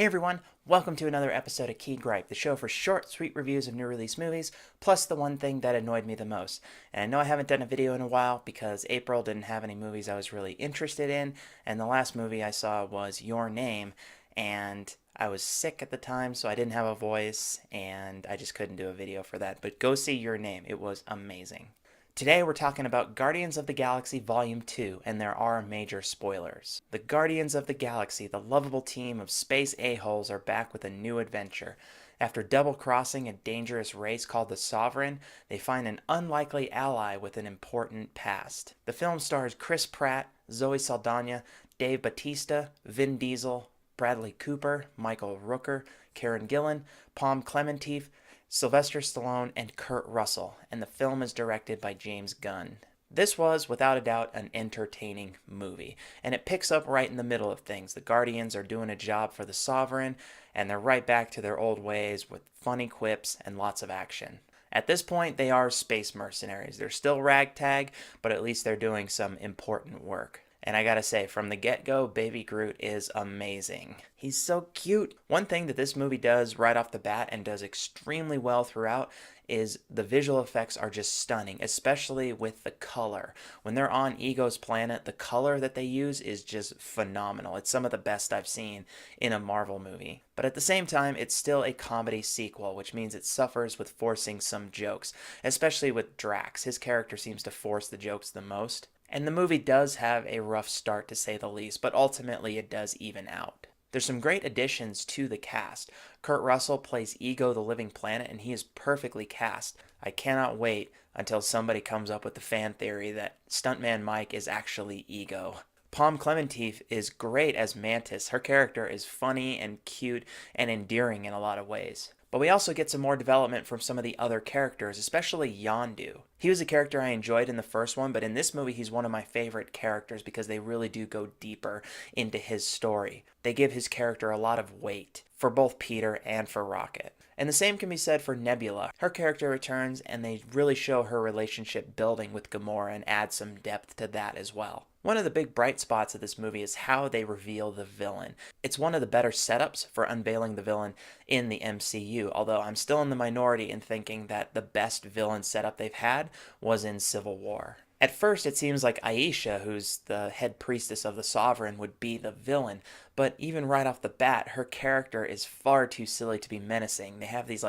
Hey everyone, welcome to another episode of Gripe, the show for short, sweet reviews of new release movies, plus the one thing that annoyed me the most. And I know I haven't done a video in a while because April didn't have any movies I was really interested in, and the last movie I saw was Your Name, and I was sick at the time, so I didn't have a voice, and I just couldn't do a video for that. But go see Your Name, it was amazing. Today we're talking about Guardians of the Galaxy Volume 2, and there are major spoilers. The Guardians of the Galaxy, the lovable team of space a-holes, are back with a new adventure. After double-crossing a dangerous race called the Sovereign, they find an unlikely ally with an important past. The film stars Chris Pratt, Zoe Saldana, Dave Bautista, Vin Diesel, Bradley Cooper, Michael Rooker, Karen Gillan, Pom Klementieff, Sylvester Stallone, and Kurt Russell, and the film is directed by James Gunn. This was, without a doubt, an entertaining movie, and it picks up right in the middle of things. The Guardians are doing a job for the Sovereign, and they're right back to their old ways with funny quips and lots of action. At this point, they are space mercenaries. They're still ragtag, but at least they're doing some important work. And I gotta say, from the get-go, Baby Groot is amazing. He's so cute. One thing that this movie does right off the bat and does extremely well throughout is the visual effects are just stunning, especially with the color. When they're on Ego's planet, the color that they use is just phenomenal. It's some of the best I've seen in a Marvel movie. But at the same time, it's still a comedy sequel, which means it suffers with forcing some jokes, especially with Drax. His character seems to force the jokes the most. And the movie does have a rough start, to say the least, but ultimately it does even out. There's some great additions to the cast. Kurt Russell plays Ego the Living Planet, and he is perfectly cast. I cannot wait until somebody comes up with the fan theory that Stuntman Mike is actually Ego. Pom Klementieff is great as Mantis. Her character is funny and cute and endearing in a lot of ways. But we also get some more development from some of the other characters, especially Yondu. He was a character I enjoyed in the first one, but in this movie he's one of my favorite characters because they really do go deeper into his story. They give his character a lot of weight for both Peter and for Rocket. And the same can be said for Nebula. Her character returns and they really show her relationship building with Gamora and add some depth to that as well. One of the big bright spots of this movie is how they reveal the villain. It's one of the better setups for unveiling the villain in the MCU, although I'm still in the minority in thinking that the best villain setup they've had was in Civil War. At first, it seems like Aisha, who's the head priestess of the Sovereign, would be the villain, but even right off the bat, her character is far too silly to be menacing. They have these,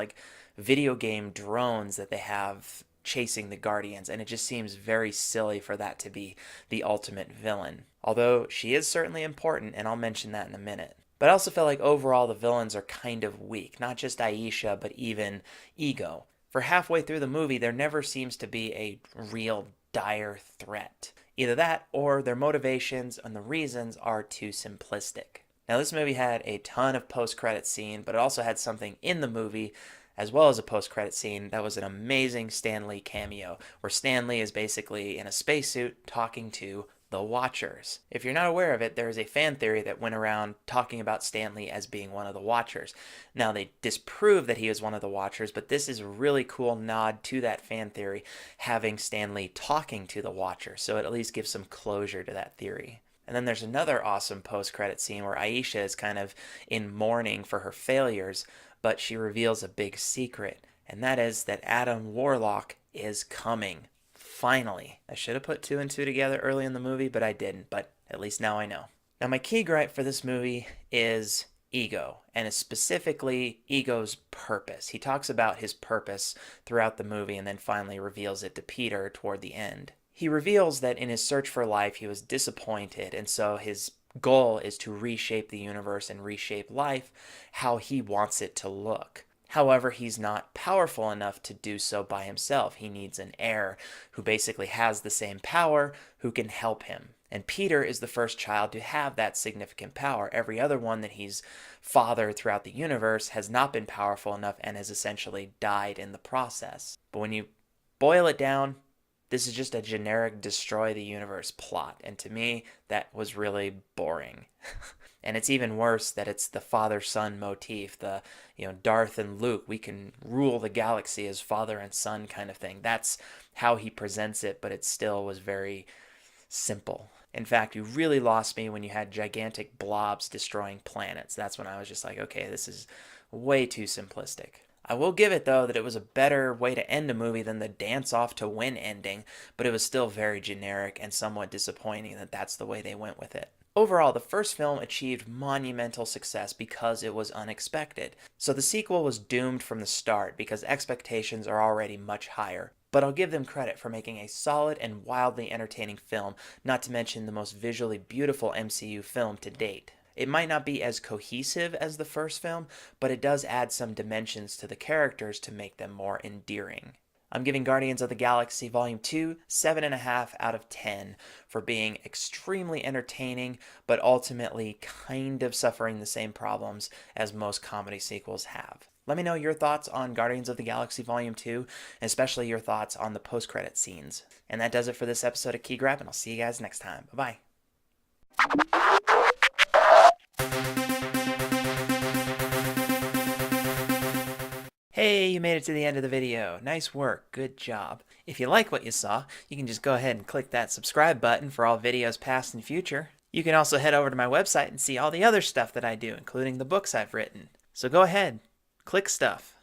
video game drones that they have chasing the Guardians, and it just seems very silly for that to be the ultimate villain. Although she is certainly important, and I'll mention that in a minute. But I also feel like overall the villains are kind of weak, not just Aisha, but even Ego. For halfway through the movie, there never seems to be a real dire threat. Either that, or their motivations and the reasons are too simplistic. Now, this movie had a ton of post-credit scene, but it also had something in the movie as well as a post-credit scene that was an amazing Stan Lee cameo, where Stan Lee is basically in a spacesuit talking to the Watchers. If you're not aware of it, there is a fan theory that went around talking about Stan Lee as being one of the Watchers. Now, they disprove that he is one of the Watchers, but this is a really cool nod to that fan theory, having Stan Lee talking to the Watchers, so it at least gives some closure to that theory. And then there's another awesome post-credit scene where Aisha is kind of in mourning for her failures, but she reveals a big secret, and that is that Adam Warlock is coming. Finally. I should have put two and two together early in the movie, but I didn't, but at least now I know. Now, my key gripe for this movie is Ego, and specifically Ego's purpose. He talks about his purpose throughout the movie and then finally reveals it to Peter toward the end. He reveals that in his search for life, he was disappointed, and so his goal is to reshape the universe and reshape life how he wants it to look. However, he's not powerful enough to do so by himself. He needs an heir who basically has the same power, who can help him. And Peter is the first child to have that significant power. Every other one that he's fathered throughout the universe has not been powerful enough and has essentially died in the process. But when you boil it down, this is just a generic destroy the universe plot, and to me, that was really boring. And it's even worse that it's the father-son motif, the, Darth and Luke, we can rule the galaxy as father and son kind of thing. That's how he presents it, but it still was very simple. In fact, you really lost me when you had gigantic blobs destroying planets. That's when I was just like, okay, this is way too simplistic. I will give it, though, that it was a better way to end a movie than the dance off to win ending, but it was still very generic and somewhat disappointing that that's the way they went with it. Overall, the first film achieved monumental success because it was unexpected, so the sequel was doomed from the start because expectations are already much higher. But I'll give them credit for making a solid and wildly entertaining film, not to mention the most visually beautiful MCU film to date. It might not be as cohesive as the first film, but it does add some dimensions to the characters to make them more endearing. I'm giving Guardians of the Galaxy Volume 2 7.5 out of 10 for being extremely entertaining, but ultimately kind of suffering the same problems as most comedy sequels have. Let me know your thoughts on Guardians of the Galaxy Volume 2, and especially your thoughts on the post-credit scenes. And that does it for this episode of Key Gripe, and I'll see you guys next time. Bye-bye. Hey, you made it to the end of the video. Nice work. Good job. If you like what you saw, you can just go ahead and click that subscribe button for all videos past and future. You can also head over to my website and see all the other stuff that I do, including the books I've written. So go ahead, click stuff.